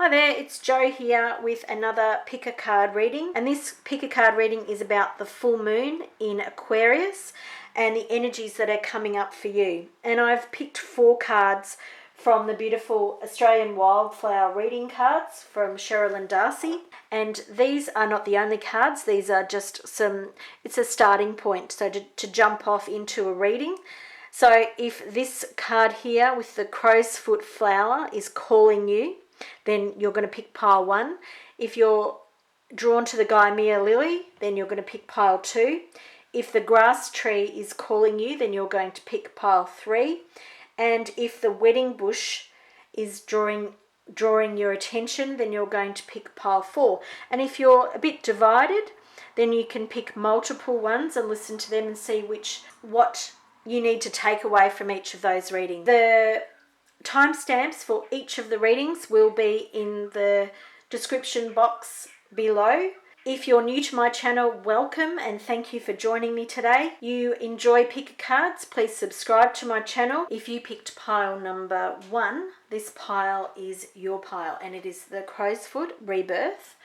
Hi there, it's Jo here with another pick a card reading, and this pick a card reading is about the full moon in Aquarius and the energies that are coming up for you. And I've picked 4 cards from the beautiful Australian Wildflower reading cards from Sherilyn Darcy, and these are not the only cards. These are just it's a starting point, so to jump off into a reading. So if this card here with the Crowsfoot flower is calling you, then you're going to pick pile 1. If you're drawn to the Gymea lily, then you're going to pick pile 2. If the grass tree is calling you, then you're going to pick pile 3. And if the wedding bush is drawing your attention, then you're going to pick pile 4. And if you're a bit divided, then you can pick multiple ones and listen to them and see what you need to take away from each of those readings. The timestamps for each of the readings will be in the description box below. If you're new to my channel, welcome and thank you for joining me today. You enjoy pick cards, please subscribe to my channel. If you picked pile number 1, this pile is your pile, and it is the Crowsfoot Rebirth.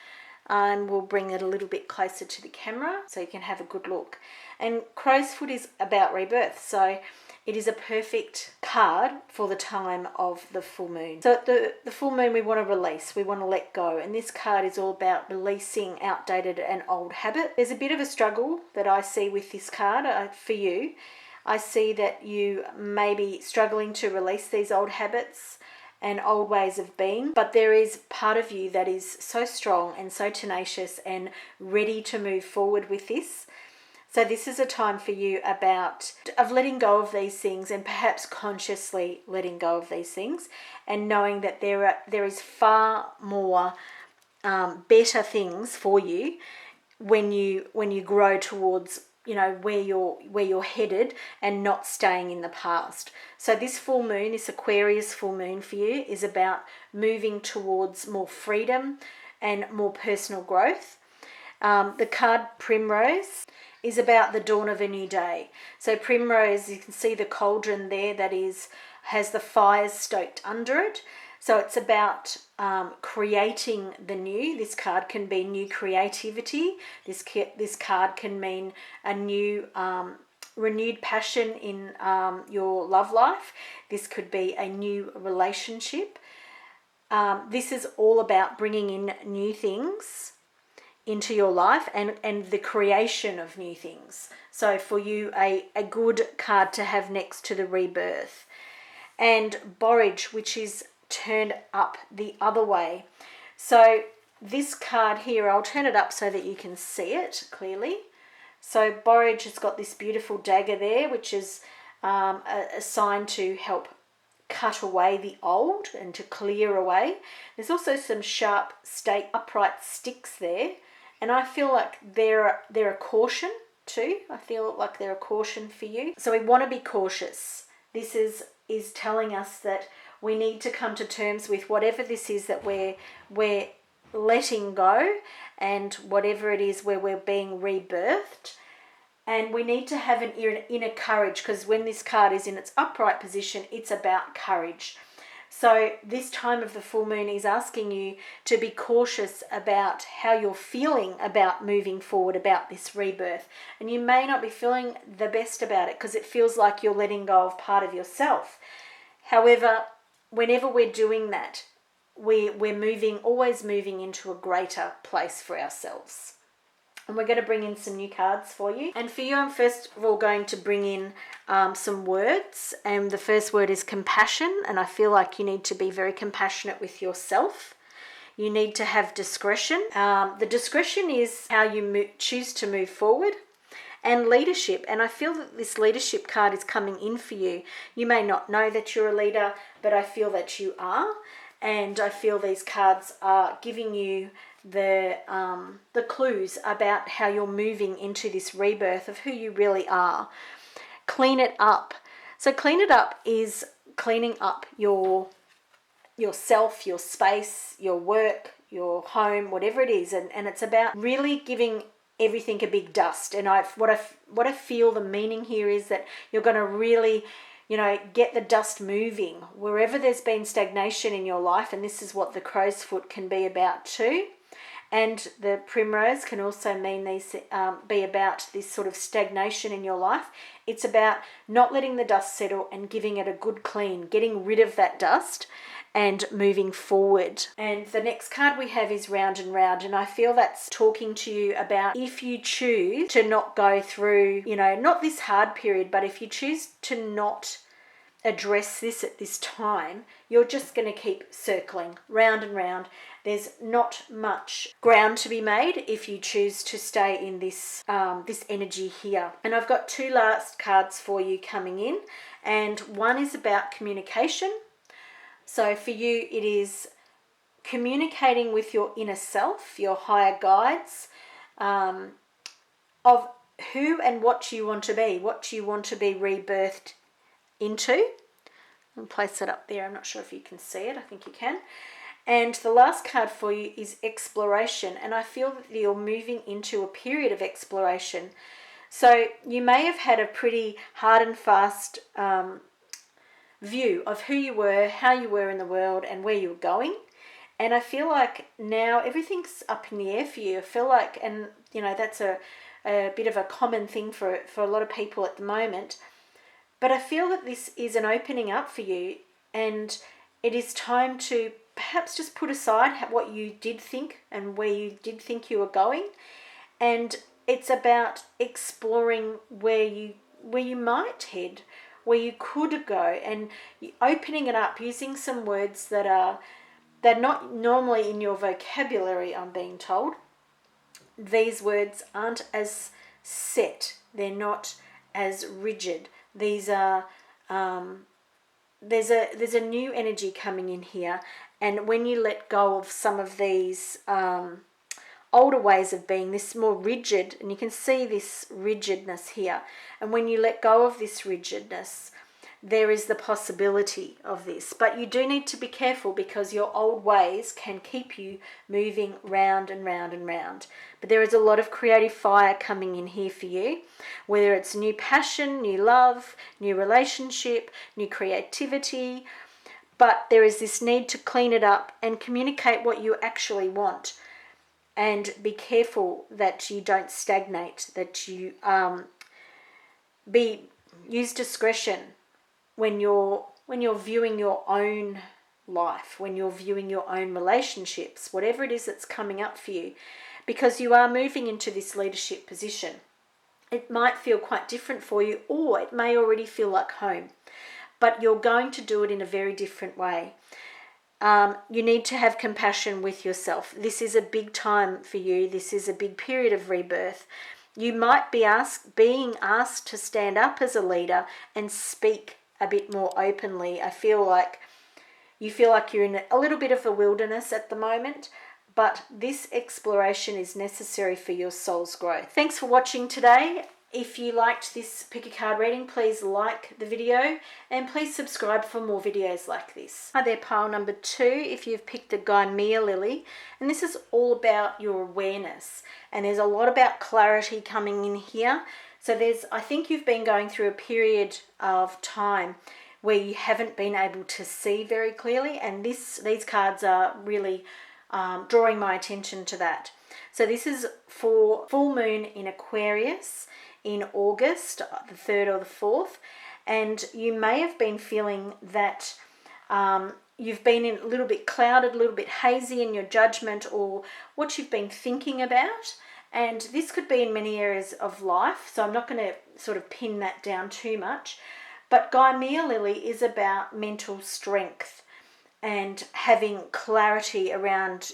We'll bring it a little bit closer to the camera so you can have a good look. And Crowsfoot is about rebirth, so it is a perfect card for the time of the full moon. So the full moon, we want to release, we want to let go. And this card is all about releasing outdated and old habits. There's a bit of a struggle that I see with this card for you. I see that you may be struggling to release these old habits and old ways of being, but there is part of you that is so strong and so tenacious and ready to move forward with this. So this is a time for you of letting go of these things, and perhaps consciously letting go of these things, and knowing that there is far more better things for you when you grow towards where you're headed and not staying in the past. So this full moon, this Aquarius full moon for you, is about moving towards more freedom and more personal growth. The card Primrose is about the dawn of a new day. So primrose, you can see the cauldron there that has the fires stoked under it. So it's about creating the new. This card can be new creativity. This card can mean a new renewed passion in your love life. This could be a new relationship. This is all about bringing in new things into your life and the creation of new things. So for you, a good card to have next to the rebirth. And Borage, which is turned up the other way. So this card here, I'll turn it up so that you can see it clearly. So Borage has got this beautiful dagger there, which is a sign to help cut away the old and to clear away. There's also some sharp, upright sticks there. And I feel like they're a caution too. I feel like they're a caution for you. So we want to be cautious. This is telling us that we need to come to terms with whatever this is that we're letting go, and whatever it is where we're being rebirthed. And we need to have an inner courage, because when this card is in its upright position, it's about courage. So this time of the full moon is asking you to be cautious about how you're feeling about moving forward, about this rebirth. And you may not be feeling the best about it because it feels like you're letting go of part of yourself. However, whenever we're doing that, we're always moving into a greater place for ourselves. And we're going to bring in some new cards for you. And for you, I'm first of all going to bring in some words. And the first word is compassion. And I feel like you need to be very compassionate with yourself. You need to have discretion. The discretion is how you choose to move forward. And leadership. And I feel that this leadership card is coming in for you. You may not know that you're a leader, but I feel that you are. And I feel these cards are giving you the clues about how you're moving into this rebirth of who you really are. Clean it up. So clean it up is cleaning up yourself, your space, your work, your home, whatever it is. And it's about really giving everything a big dust. And what I feel the meaning here is that you're going to really get the dust moving wherever there's been stagnation in your life. And this is what the crowsfoot can be about too. And the primrose can also mean these be about this sort of stagnation in your life. It's about not letting the dust settle and giving it a good clean, getting rid of that dust and moving forward. And the next card we have is round and round. And I feel that's talking to you about if you choose to not go through, not this hard period, but if you choose to not address this at this time, you're just going to keep circling round and round. There's not much ground to be made if you choose to stay in this this energy here. And I've got two last cards for you coming in, and one is about communication. So for you, it is communicating with your inner self, your higher guides, of who and what you want to be, rebirthed into. I'll place it up there. I'm not sure if you can see it. I think you can. And the last card for you is exploration. And I feel that you're moving into a period of exploration. So you may have had a pretty hard and fast view of who you were, how you were in the world, and where you were going. And I feel like now everything's up in the air for you. I feel like, and that's a bit of a common thing for a lot of people at the moment. But I feel that this is an opening up for you, and it is time to perhaps just put aside what you did think and where you did think you were going. And it's about exploring where you might head, where you could go, and opening it up, using some words they're not normally in your vocabulary, I'm being told. These words aren't as set. They're not as rigid. These are there's a new energy coming in here, and when you let go of some of these older ways of being, this more rigid, and you can see this rigidness here, and when you let go of this rigidness, there is the possibility of this. But you do need to be careful, because your old ways can keep you moving round and round and round. But there is a lot of creative fire coming in here for you, whether it's new passion, new love, new relationship, new creativity. But there is this need to clean it up and communicate what you actually want. And be careful that you don't stagnate, that you use discretion when you're viewing your own life, when you're viewing your own relationships, whatever it is that's coming up for you, because you are moving into this leadership position. It might feel quite different for you, or it may already feel like home, but you're going to do it in a very different way. You need to have compassion with yourself. This is a big time for you. This is a big period of rebirth. You might be being asked to stand up as a leader and speak a bit more openly. I feel like you feel like you're in a little bit of a wilderness at the moment, but this exploration is necessary for your soul's growth. Thanks for watching today. If you liked this pick a card reading, please like the video and please subscribe for more videos like this. Hi there, pile number 2, if you've picked a Gymea lily, and this is all about your awareness, and there's a lot about clarity coming in here. So I think you've been going through a period of time where you haven't been able to see very clearly, and these cards are really drawing my attention to that. So this is for full moon in Aquarius in August, the 3rd or the 4th, and you may have been feeling that you've been a little bit clouded, a little bit hazy in your judgment or what you've been thinking about. And this could be in many areas of life, so I'm not going to sort of pin that down too much. But Gymea lily is about mental strength and having clarity around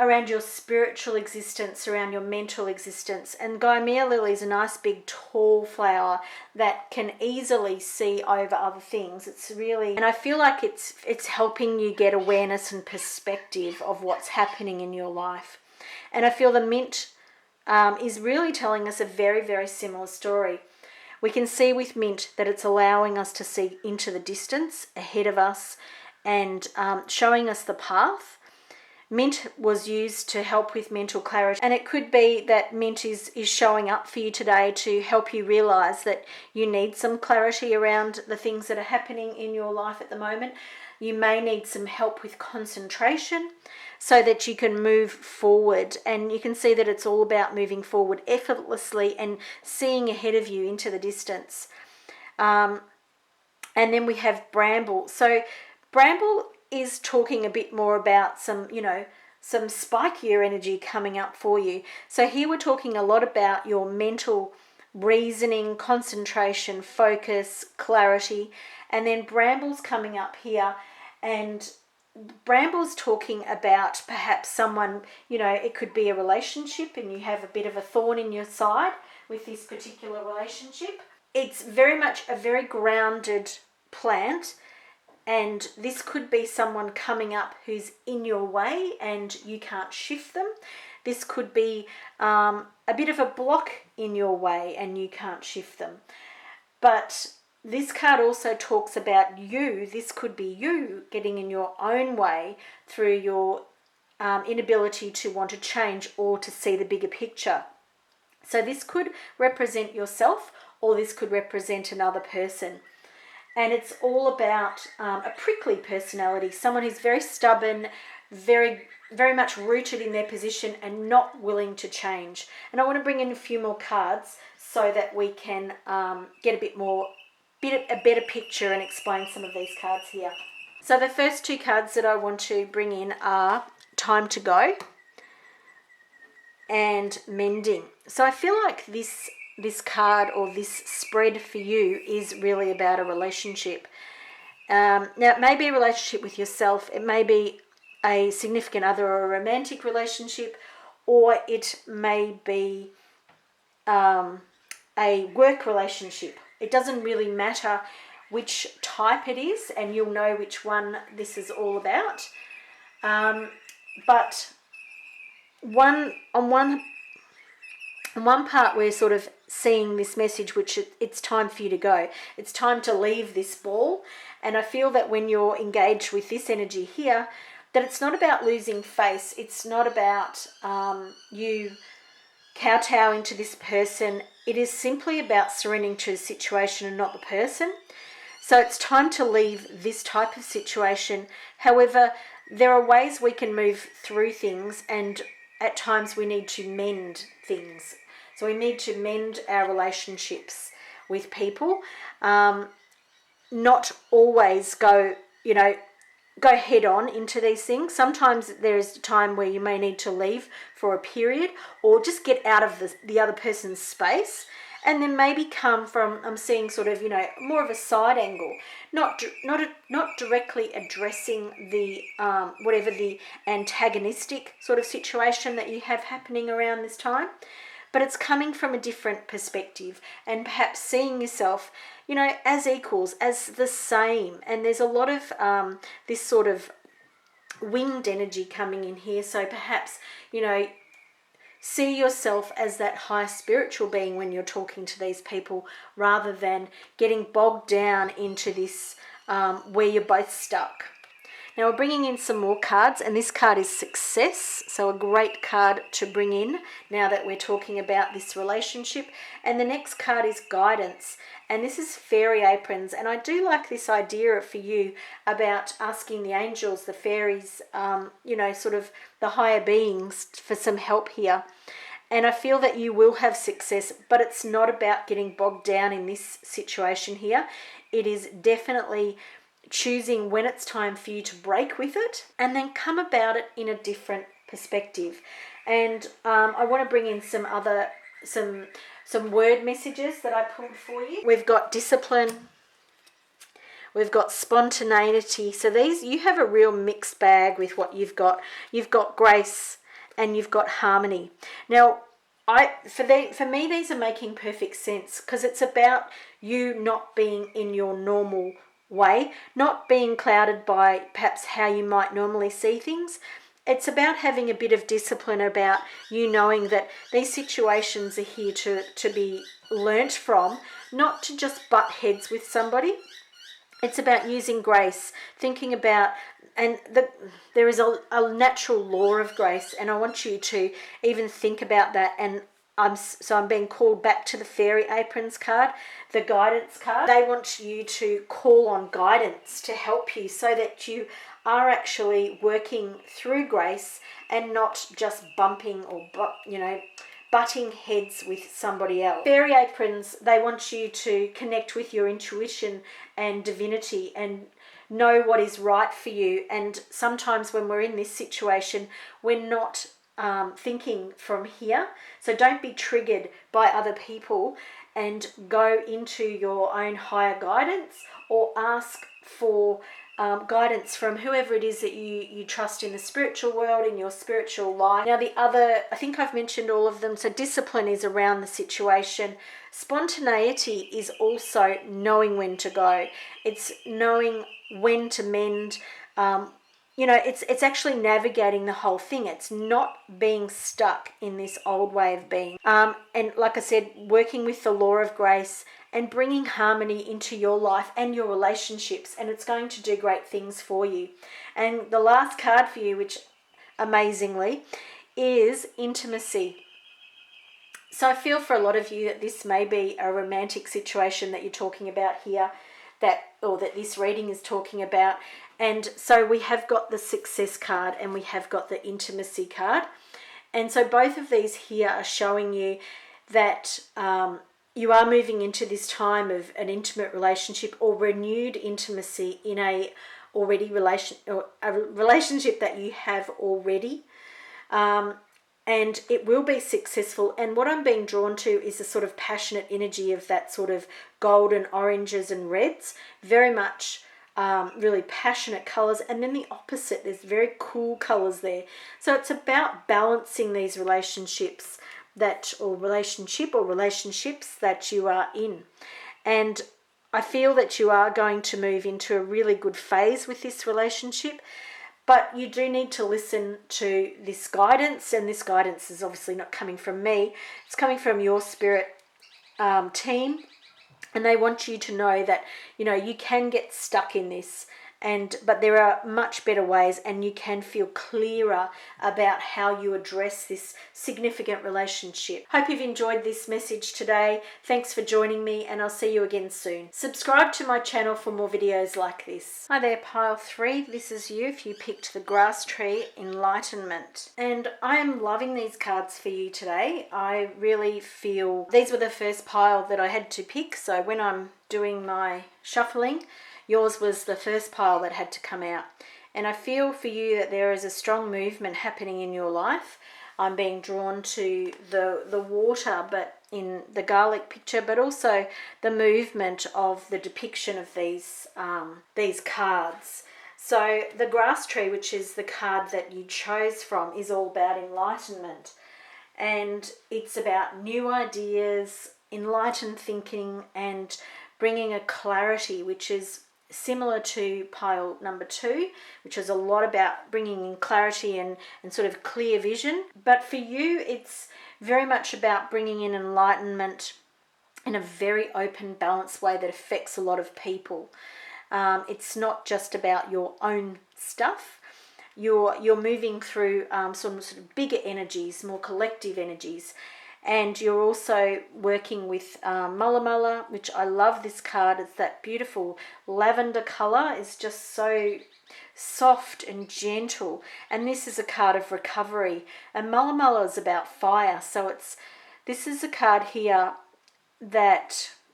your spiritual existence, around your mental existence. And Gymea lily is a nice big tall flower that can easily see over other things. It's really, and I feel like it's helping you get awareness and perspective of what's happening in your life. And I feel the mint is really telling us a very, very similar story. We can see with mint that it's allowing us to see into the distance ahead of us and showing us the path. Mint was used to help with mental clarity, and it could be that mint is showing up for you today to help you realize that you need some clarity around the things that are happening in your life at the moment. You may need some help with concentration so that you can move forward, and you can see that it's all about moving forward effortlessly and seeing ahead of you into the distance. And then we have bramble. So bramble is talking a bit more about some, some spikier energy coming up for you. So here we're talking a lot about your mental reasoning, concentration, focus, clarity, and then bramble's coming up here, and bramble's talking about perhaps someone, it could be a relationship and you have a bit of a thorn in your side with this particular relationship. It's very much a very grounded plant, and this could be someone coming up who's in your way and you can't shift them. This could be a bit of a block in your way and you can't shift them. But this card also talks about you. This could be you getting in your own way through your inability to want to change or to see the bigger picture. So this could represent yourself, or this could represent another person. And it's all about a prickly personality, someone who's very stubborn, very, very much rooted in their position and not willing to change. And I want to bring in a few more cards so that we can get a better picture and explain some of these cards here. So the first two cards that I want to bring in are Time to Go and Mending. So I feel like this card or this spread for you is really about a relationship. Now, it may be a relationship with yourself, it may be a significant other or a romantic relationship, or it may be a work relationship. It doesn't really matter which type it is, and you'll know which one this is all about. But on one part, we're sort of seeing this message, which it's time for you to go. It's time to leave this ball. And I feel that when you're engaged with this energy here, that it's not about losing face. It's not about you kowtowing to this person. It is simply about surrendering to the situation and not the person. So it's time to leave this type of situation. However, there are ways we can move through things, and at times we need to mend things. So we need to mend our relationships with people, not always go head on into these things. Sometimes there is a time where you may need to leave for a period, or just get out of the other person's space, and then maybe come from, I'm seeing sort of, more of a side angle, not directly addressing the whatever the antagonistic sort of situation that you have happening around this time. But it's coming from a different perspective, and perhaps seeing yourself, as equals, as the same. And there's a lot of this sort of winged energy coming in here. So perhaps, see yourself as that high spiritual being when you're talking to these people, rather than getting bogged down into this where you're both stuck. Now we're bringing in some more cards, and this card is Success, so a great card to bring in now that we're talking about this relationship. And the next card is Guidance, and this is Fairy Aprons. And I do like this idea for you about asking the angels, the fairies, sort of the higher beings for some help here. And I feel that you will have success, but it's not about getting bogged down in this situation here. It is definitely choosing when it's time for you to break with it and then come about it in a different perspective. And I want to bring in some word messages that I pulled for you. We've got discipline, we've got spontaneity. So these, you have a real mixed bag with what you've got. You've got grace and you've got harmony. Now, for me, these are making perfect sense, because it's about you not being in your normal way, not being clouded by perhaps how you might normally see things. It's about having a bit of discipline, about you knowing that these situations are here to be learnt from, not to just butt heads with somebody. It's about using grace, thinking about, and there is a natural law of grace, and I want you to even think about that. And I'm being called back to the fairy aprons card, the guidance card. They want you to call on guidance to help you so that you are actually working through grace and not just bumping or butting heads with somebody else. Fairy aprons, they want you to connect with your intuition and divinity and know what is right for you. And sometimes when we're in this situation, we're not thinking from here. So don't be triggered by other people, and go into your own higher guidance, or ask for guidance from whoever it is that you trust in the spiritual world, in your spiritual life. Now I think I've mentioned all of them. So discipline is around the situation. Spontaneity is also knowing when to go. It's knowing when to mend. It's actually navigating the whole thing. It's not being stuck in this old way of being. And like I said, working with the law of grace and bringing harmony into your life and your relationships, and it's going to do great things for you. And the last card for you, which amazingly, is intimacy. So I feel for a lot of you that this may be a romantic situation that you're talking about here, that this reading is talking about. And so we have got the success card and we have got the intimacy card. And so both of these here are showing you that you are moving into this time of an intimate relationship or renewed intimacy in a relationship that you have already. And it will be successful. And what I'm being drawn to is a sort of passionate energy of that sort of golden oranges and reds, very much really passionate colors. And then the opposite, there's very cool colors there. So it's about balancing these relationships relationships that you are in. And I feel that you are going to move into a really good phase with this relationship. But you do need to listen to this guidance, and this guidance is obviously not coming from me. It's coming from your spirit team, and they want you to know that you can get stuck in this, but there are much better ways, and you can feel clearer about how you address this significant relationship. Hope you've enjoyed this message today. Thanks for joining me, and I'll see you again soon. Subscribe to my channel for more videos like this. Hi there, pile 3. This is you if you picked the grass tree enlightenment. And I am loving these cards for you today. I really feel these were the first pile that I had to pick. So when I'm doing my shuffling, yours was the first pile that had to come out. And I feel for you that there is a strong movement happening in your life. I'm being drawn to the water, but in the garlic picture, but also the movement of the depiction of these cards. So the grass tree, which is the card that you chose from, is all about enlightenment. And it's about new ideas, enlightened thinking, and bringing a clarity, which is similar to pile number 2, which is a lot about bringing in clarity and sort of clear vision. But for you, it's very much about bringing in enlightenment in a very open, balanced way that affects a lot of people. It's not just about your own stuff. You're moving through some sort of bigger energies, more collective energies. And you're also working with Mulla Mulla, which I love this card. It's that beautiful lavender colour. It's just so soft and gentle. And this is a card of recovery. And Mulla Mulla is about fire. So this is a card here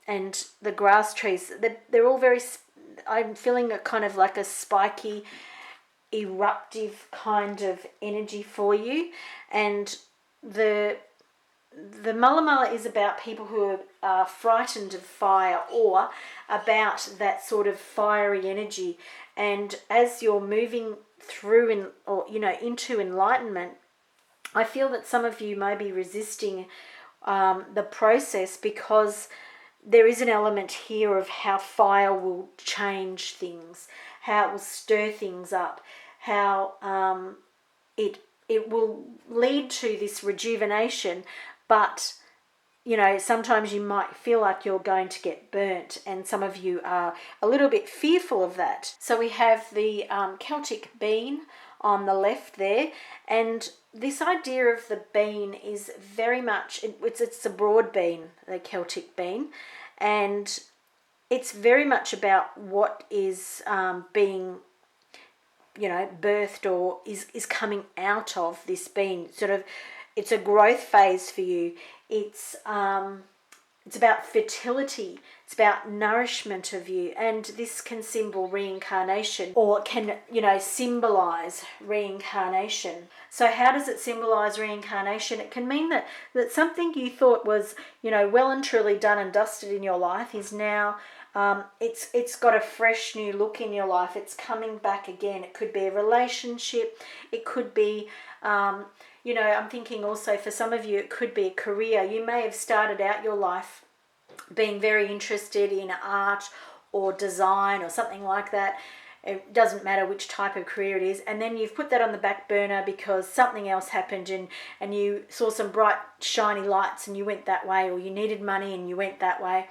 and the grass trees, they're all very, I'm feeling a kind of like a spiky, eruptive kind of energy for you. And the Mulla Mulla is about people who are frightened of fire, or about that sort of fiery energy. And as you're moving through into enlightenment, I feel that some of you may be resisting the process, because there is an element here of how fire will change things, how it will stir things up, how it will lead to this rejuvenation. But you know, sometimes you might feel like you're going to get burnt, and some of you are a little bit fearful of that. So we have the Celtic bean on the left there, and this idea of the bean is very much, it's a broad bean, the Celtic bean, and it's very much about what is being, you know, birthed or is coming out of this bean. Sort of, it's a growth phase for you. It's about fertility. It's about nourishment of you, and this can symbol reincarnation, or it can, you know, symbolize reincarnation. So how does it symbolize reincarnation? It can mean that something you thought was, you know, well and truly done and dusted in your life is now it's got a fresh new look in your life. It's coming back again. It could be a relationship. It could be you know, I'm thinking also for some of you, it could be a career. You may have started out your life being very interested in art or design or something like that. It doesn't matter which type of career it is. And then you've put that on the back burner because something else happened, and you saw some bright, shiny lights and you went that way, or you needed money and you went that way.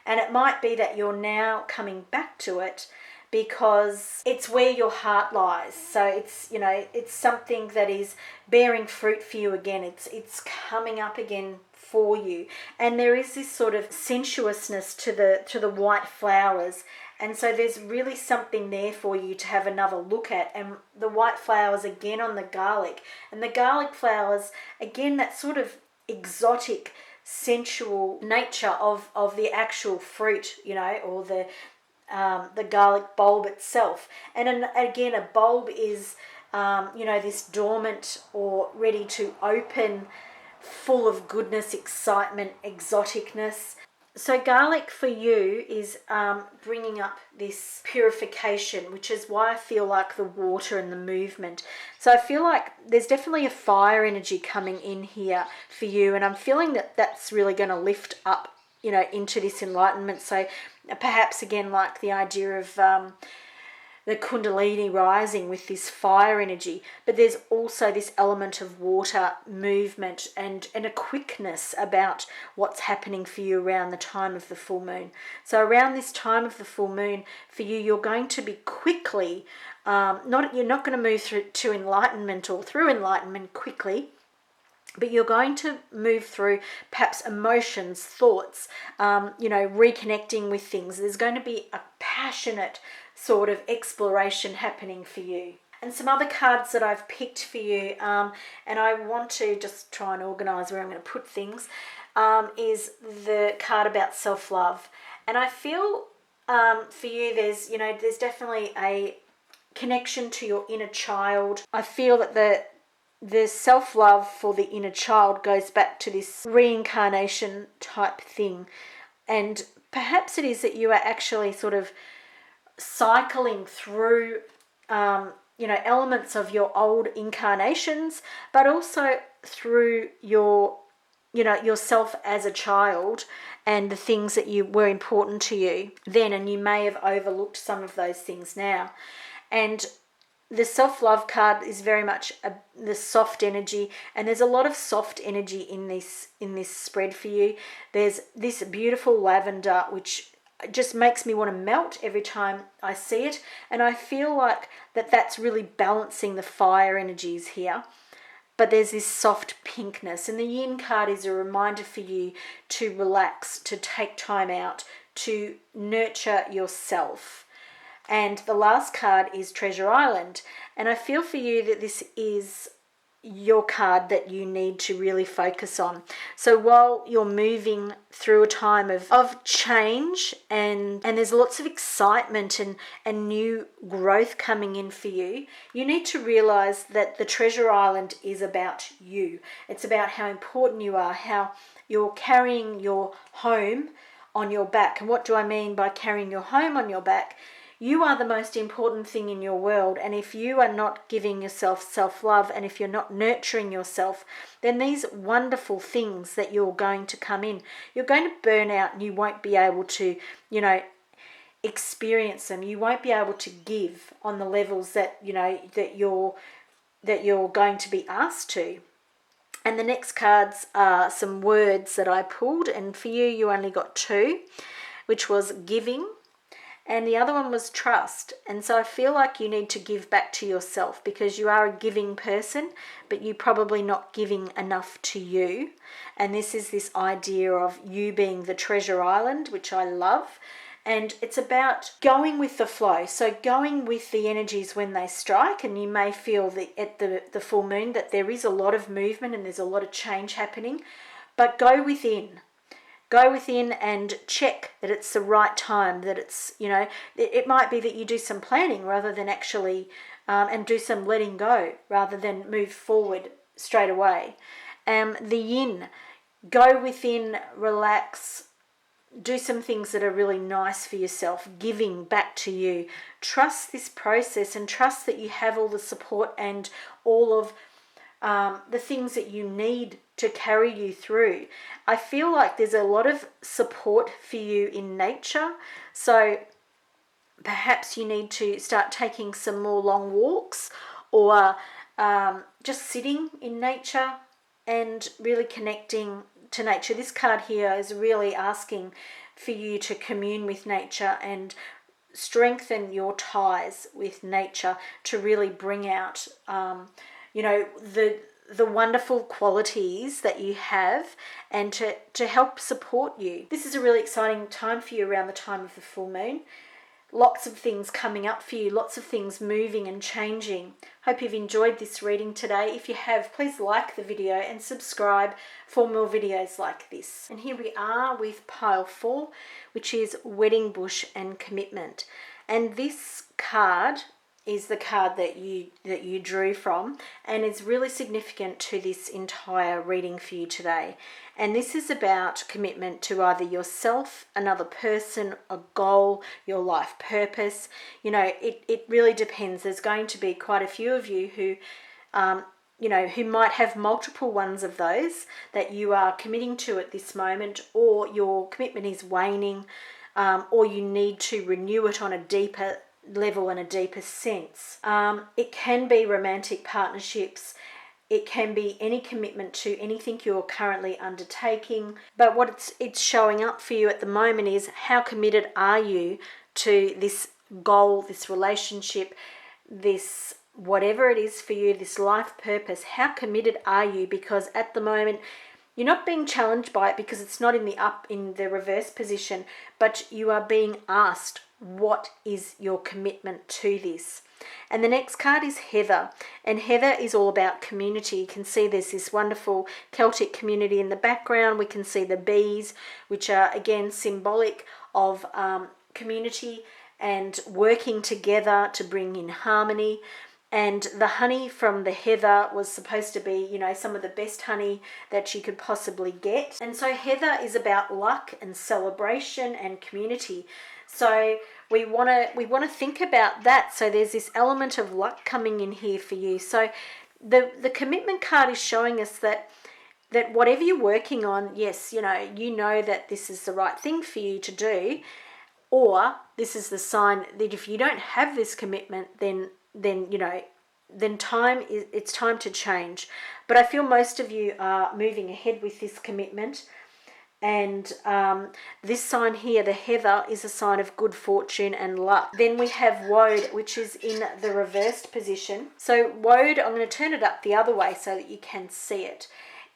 And it might be that you're now coming back to it because it's where your heart lies. So it's, you know, it's something that is bearing fruit for you again. It's coming up again for you. And there is this sort of sensuousness to the white flowers. And so there's really something there for you to have another look at. And the white flowers again on the garlic. And the garlic flowers, again, that sort of exotic, sensual nature of the actual fruit, you know, or the garlic bulb itself. And again, a bulb is, you know, this dormant or ready to open, full of goodness, excitement, exoticness. So garlic for you is bringing up this purification, which is why I feel like the water and the movement. So I feel like there's definitely a fire energy coming in here for you, and I'm feeling that that's really going to lift up, you know, into this enlightenment. So perhaps again, like the idea of the Kundalini rising with this fire energy, but there's also this element of water movement and a quickness about what's happening for you around the time of the full moon. So around this time of the full moon for you, you're going to be quickly, you're not going to move to enlightenment or through enlightenment quickly, but you're going to move through perhaps emotions, thoughts, you know, reconnecting with things. There's going to be a passionate sort of exploration happening for you. And some other cards that I've picked for you, and I want to just try and organise where I'm going to put things, is the card about self-love. And I feel for you, there's definitely a connection to your inner child. I feel that the self-love for the inner child goes back to this reincarnation type thing. And perhaps it is that you are actually sort of cycling through, you know, elements of your old incarnations, but also through your, you know, yourself as a child and the things that you were important to you then, and you may have overlooked some of those things now. And the self-love card is very much the soft energy, and there's a lot of soft energy in this spread for you. There's this beautiful lavender, which just makes me want to melt every time I see it, and I feel like that's really balancing the fire energies here. But there's this soft pinkness, and the yin card is a reminder for you to relax, to take time out, to nurture yourself. And the last card is Treasure Island, and I feel for you that this is your card that you need to really focus on. So while you're moving through a time of change and there's lots of excitement and new growth coming in for you, you need to realize that the Treasure Island is about you. It's about how important you are, how you're carrying your home on your back. And what do I mean by carrying your home on your back? You are the most important thing in your world, and if you are not giving yourself self-love, and if you're not nurturing yourself, then these wonderful things that you're going to come in, you're going to burn out, and you won't be able to, you know, experience them. You won't be able to give on the levels that, you know, that you're going to be asked to. And the next cards are some words that I pulled, and for you, you only got 2, which was giving, and the other one was trust. And so I feel like you need to give back to yourself, because you are a giving person, but you're probably not giving enough to you. And this is this idea of you being the treasure island, which I love. And it's about going with the flow. So going with the energies when they strike, and you may feel that at the full moon that there is a lot of movement and there's a lot of change happening, but go within. Go within and check that it's the right time, that it's, it might be that you do some planning rather than actually, and do some letting go rather than move forward straight away. The yin, go within, relax, do some things that are really nice for yourself, giving back to you. Trust this process and trust that you have all the support and all of the things that you need to carry you through. I feel like there's a lot of support for you in nature. So perhaps you need to start taking some more long walks, or just sitting in nature and really connecting to nature. This card here is really asking for you to commune with nature and strengthen your ties with nature to really bring out the wonderful qualities that you have, and to help support you. This is a really exciting time for you around the time of the full moon. Lots of things coming up for you, lots of things moving and changing. Hope you've enjoyed this reading today. If you have, please like the video and subscribe for more videos like this. And here we are with pile 4, which is Wedding Bush and Commitment. And this card is the card that you drew from, and it's really significant to this entire reading for you today. And this is about commitment to either yourself, another person, a goal, your life purpose. It really depends. There's going to be quite a few of you who who might have multiple ones of those that you are committing to at this moment, or your commitment is waning, or you need to renew it on a deeper level and a deeper sense. It can be romantic partnerships. It can be any commitment to anything you're currently undertaking. But what it's showing up for you at the moment is, how committed are you to this goal, this relationship, this whatever it is for you, this life purpose. How committed are you? Because at the moment, you're not being challenged by it, because it's not in the reverse position, but you are being asked, what is your commitment to this? And the next card is Heather, and Heather is all about community. You can see there's this wonderful Celtic community in the background. We can see the bees, which are again symbolic of community and working together to bring in harmony. And the honey from the heather was supposed to be, some of the best honey that you could possibly get. And so heather is about luck and celebration and community. So we want to think about that. So there's this element of luck coming in here for you. So the commitment card is showing us that whatever you're working on, yes, you know that this is the right thing for you to do, or this is the sign that if you don't have this commitment, then it's time to change. But I feel most of you are moving ahead with this commitment. And this sign here, the heather, is a sign of good fortune and luck. Then we have woad, which is in the reversed position. So woad, I'm going to turn it up the other way so that you can see it.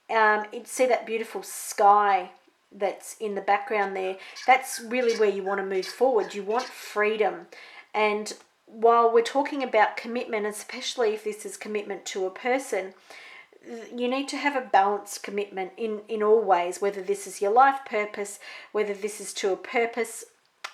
You see that beautiful sky that's in the background there. That's really where you want to move forward. You want freedom. And while we're talking about commitment, especially if this is commitment to a person, you need to have a balanced commitment in all ways, whether this is your life purpose, whether this is to a purpose,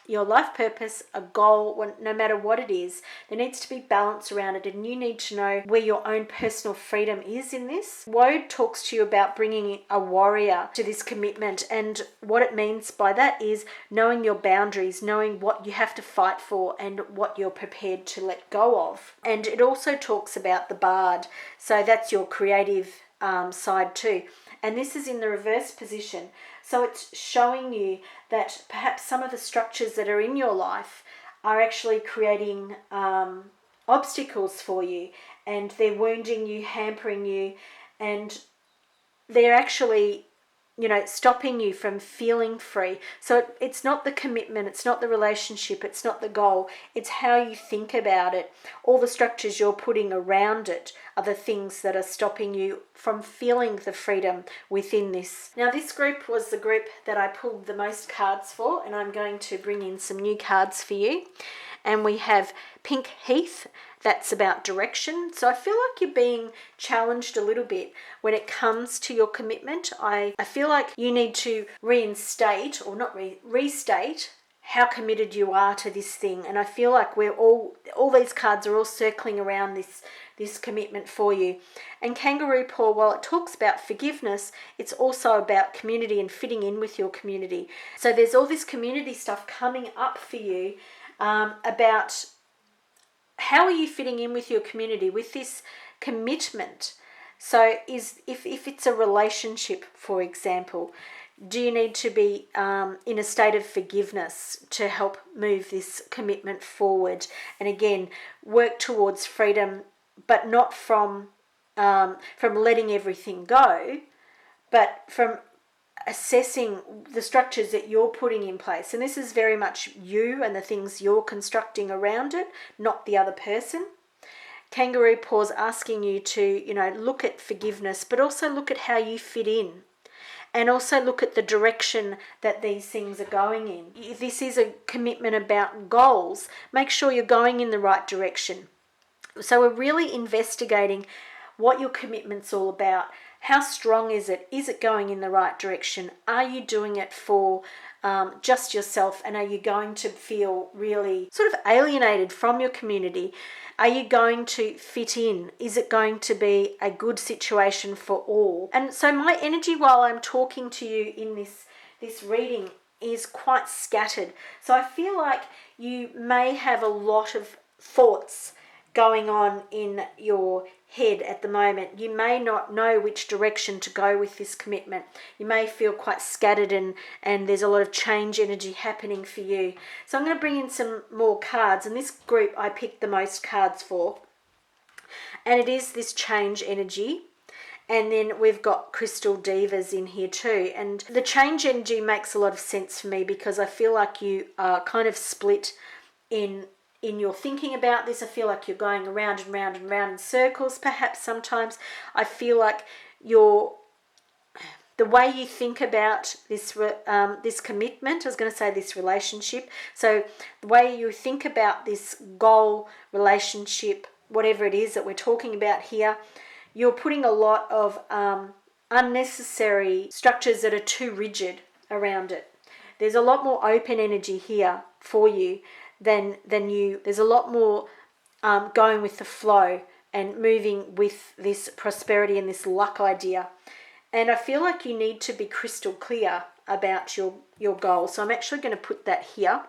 your life purpose, a goal, no matter what it is, there needs to be balance around it, and you need to know where your own personal freedom is in this. Woad talks to you about bringing a warrior to this commitment, and what it means by that is knowing your boundaries, knowing what you have to fight for and what you're prepared to let go of. And it also talks about the bard, so that's your creative side too. And this is in the reverse position. So it's showing you that perhaps some of the structures that are in your life are actually creating obstacles for you, and they're wounding you, hampering you, and they're actually, stopping you from feeling free. So it's not the commitment, it's not the relationship, it's not the goal, it's how you think about it. All the structures you're putting around it are the things that are stopping you from feeling the freedom within this. Now, this group was the group that I pulled the most cards for, and I'm going to bring in some new cards for you. And we have Pink Heath. That's about direction. So I feel like you're being challenged a little bit when it comes to your commitment. I feel like you need to reinstate, or not restate, how committed you are to this thing. And I feel like we're all these cards are all circling around this commitment for you. And Kangaroo Paw, while it talks about forgiveness, it's also about community and fitting in with your community. So there's all this community stuff coming up for you about how are you fitting in with your community with this commitment. So if it's a relationship, for example, do you need to be in a state of forgiveness to help move this commitment forward? And again, work towards freedom, but not from letting everything go, but from assessing the structures that you're putting in place. And this is very much you and the things you're constructing around it, not the other person. Kangaroo Paw's asking you to, look at forgiveness, but also look at how you fit in. And also look at the direction that these things are going in. If this is a commitment about goals, make sure you're going in the right direction. So we're really investigating what your commitment's all about. How strong is it? Is it going in the right direction? Are you doing it for just yourself? And are you going to feel really sort of alienated from your community? Are you going to fit in? Is it going to be a good situation for all? And so my energy while I'm talking to you in this reading is quite scattered. So I feel like you may have a lot of thoughts going on in your head at the moment. You may not know which direction to go with this commitment. You may feel quite scattered and there's a lot of change energy happening for you. So I'm going to bring in some more cards, and this group I picked the most cards for. And it is this change energy. And then we've got Crystal Divas in here too. And the change energy makes a lot of sense for me because I feel like you are kind of split in your thinking about this. I feel like you're going around and round and round in circles. Perhaps sometimes I feel like the way you think about this commitment, I was going to say this relationship. So the way you think about this goal, relationship, whatever it is that we're talking about here, you're putting a lot of unnecessary structures that are too rigid around it. There's a lot more open energy here for you than you. There's a lot more going with the flow and moving with this prosperity and this luck idea. And I feel like you need to be crystal clear about your goals. So I'm actually going to put that here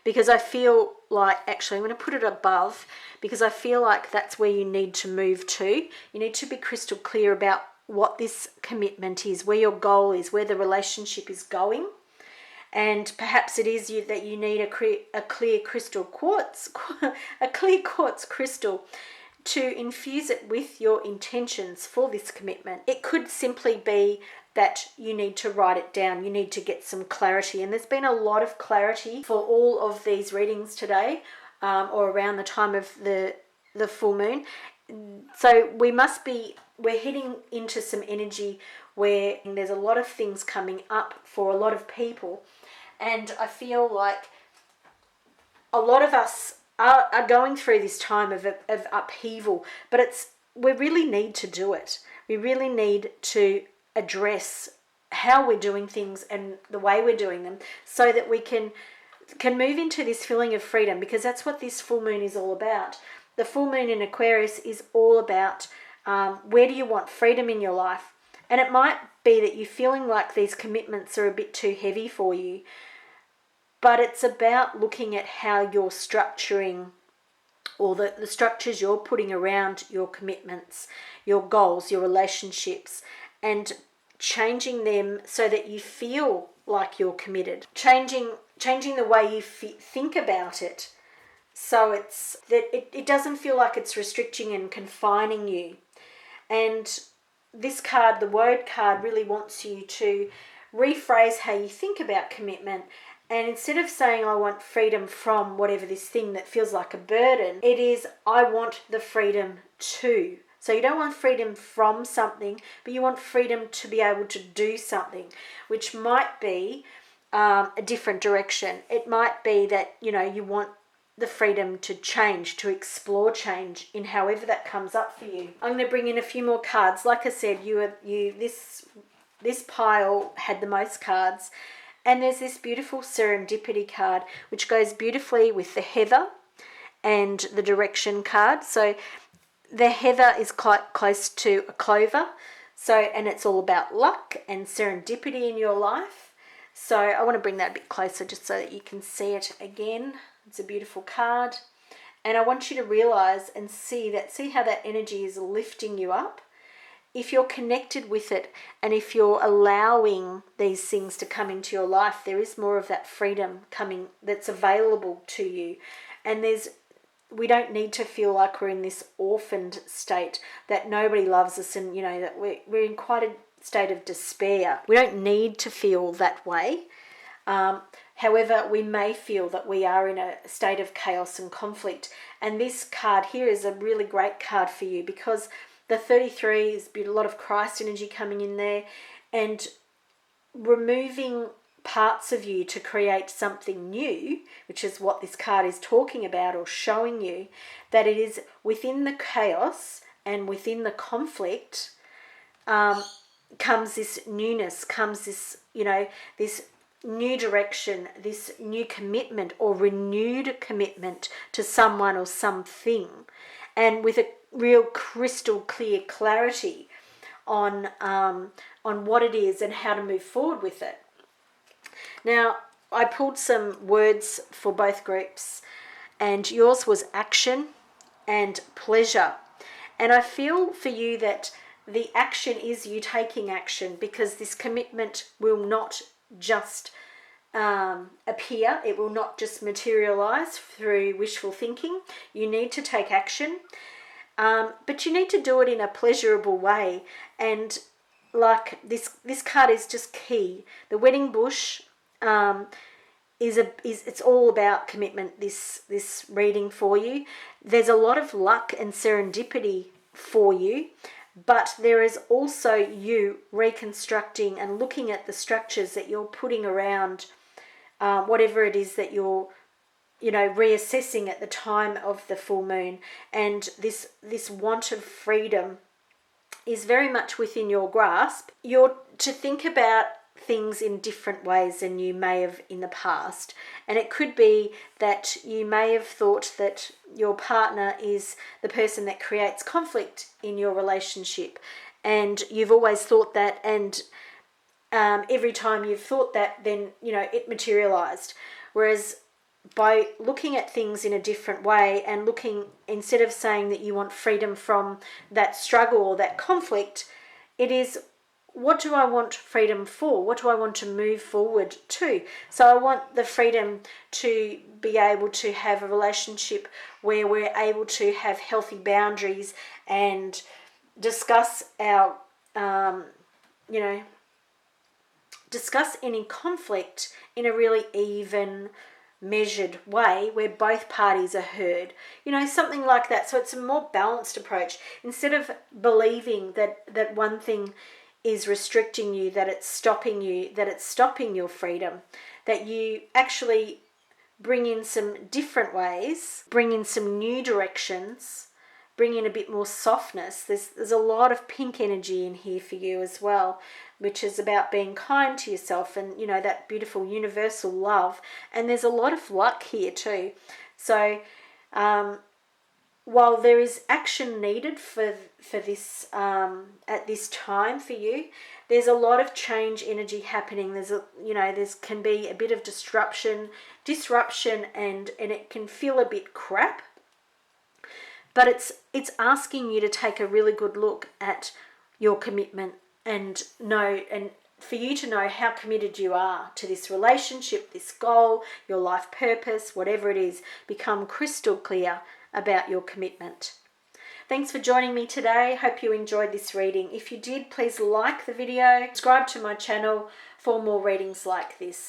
because I feel like, actually I'm going to put it above because I feel like that's where you need to move to. You need to be crystal clear about what this commitment is, where your goal is, where the relationship is going. And perhaps it is that you need a clear crystal quartz, a clear quartz crystal to infuse it with your intentions for this commitment. It could simply be that you need to write it down. You need to get some clarity. And there's been a lot of clarity for all of these readings today or around the time of the full moon. So we're heading into some energy where there's a lot of things coming up for a lot of people. And I feel like a lot of us are going through this time of upheaval, but we really need to do it. We really need to address how we're doing things and the way we're doing them so that we can move into this feeling of freedom, because that's what this full moon is all about. The full moon in Aquarius is all about where do you want freedom in your life? And it might be that you're feeling like these commitments are a bit too heavy for you. But it's about looking at how you're structuring, or the structures you're putting around your commitments, your goals, your relationships, and changing them so that you feel like you're committed. Changing the way you think about it so it doesn't feel like it's restricting and confining you. And this card, the word card, really wants you to rephrase how you think about commitment. And instead of saying, I want freedom from whatever this thing that feels like a burden, it is, I want the freedom to. So you don't want freedom from something, but you want freedom to be able to do something, which might be a different direction. It might be that, you want the freedom to change, to explore change in however that comes up for you. I'm going to bring in a few more cards. Like I said, this pile had the most cards, and there's this beautiful serendipity card which goes beautifully with the heather and the direction card. So the heather is quite close to a clover, and it's all about luck and serendipity in your life. So I want to bring that a bit closer just so that you can see it again. It's a beautiful card, and I want you to realize and see how that energy is lifting you up. If you're connected with it, and if you're allowing these things to come into your life, there is more of that freedom coming that's available to you. And we don't need to feel like we're in this orphaned state, that nobody loves us, and that we're in quite a state of despair. We don't need to feel that way. However, we may feel that we are in a state of chaos and conflict. And this card here is a really great card for you, because the 33 is a lot of Christ energy coming in there, and removing parts of you to create something new, which is what this card is talking about, or showing you that it is within the chaos and within the conflict comes this newness, comes this, this new direction, this new commitment or renewed commitment to someone or something, and with a real crystal clear clarity on what it is and how to move forward with it. Now, I pulled some words for both groups, and yours was action and pleasure. And I feel for you that the action is you taking action, because this commitment will not just appear. It will not just materialize through wishful thinking. You need to take action, but you need to do it in a pleasurable way. And like this card is just key. The wedding bush it's all about commitment. This reading for you. There's a lot of luck and serendipity for you, but there is also you reconstructing and looking at the structures that you're putting around whatever it is that you're reassessing at the time of the full moon. And this want of freedom is very much within your grasp. You're to think about things in different ways than you may have in the past. And it could be that you may have thought that your partner is the person that creates conflict in your relationship, and you've always thought that, and every time you've thought that, then it materialized. Whereas by looking at things in a different way, and looking, instead of saying that you want freedom from that struggle or that conflict, it is, what do I want freedom for? What do I want to move forward to? So I want the freedom to be able to have a relationship where we're able to have healthy boundaries and discuss our, discuss any conflict in a really even, measured way where both parties are heard. Something like that. So it's a more balanced approach. Instead of believing that one thing is restricting you, that it's stopping you, that it's stopping your freedom, that you actually bring in some different ways, bring in some new directions, bring in a bit more softness. There's a lot of pink energy in here for you as well, which is about being kind to yourself and, that beautiful universal love. And there's a lot of luck here too. So while there is action needed for this at this time for you, there's a lot of change energy happening. There's can be a bit of disruption, and it can feel a bit crap. But it's asking you to take a really good look at your commitment and for you to know how committed you are to this relationship, this goal, your life purpose, whatever it is. Become crystal clear about your commitment. Thanks for joining me today. Hope you enjoyed this reading. If you did, please like the video, subscribe to my channel for more readings like this.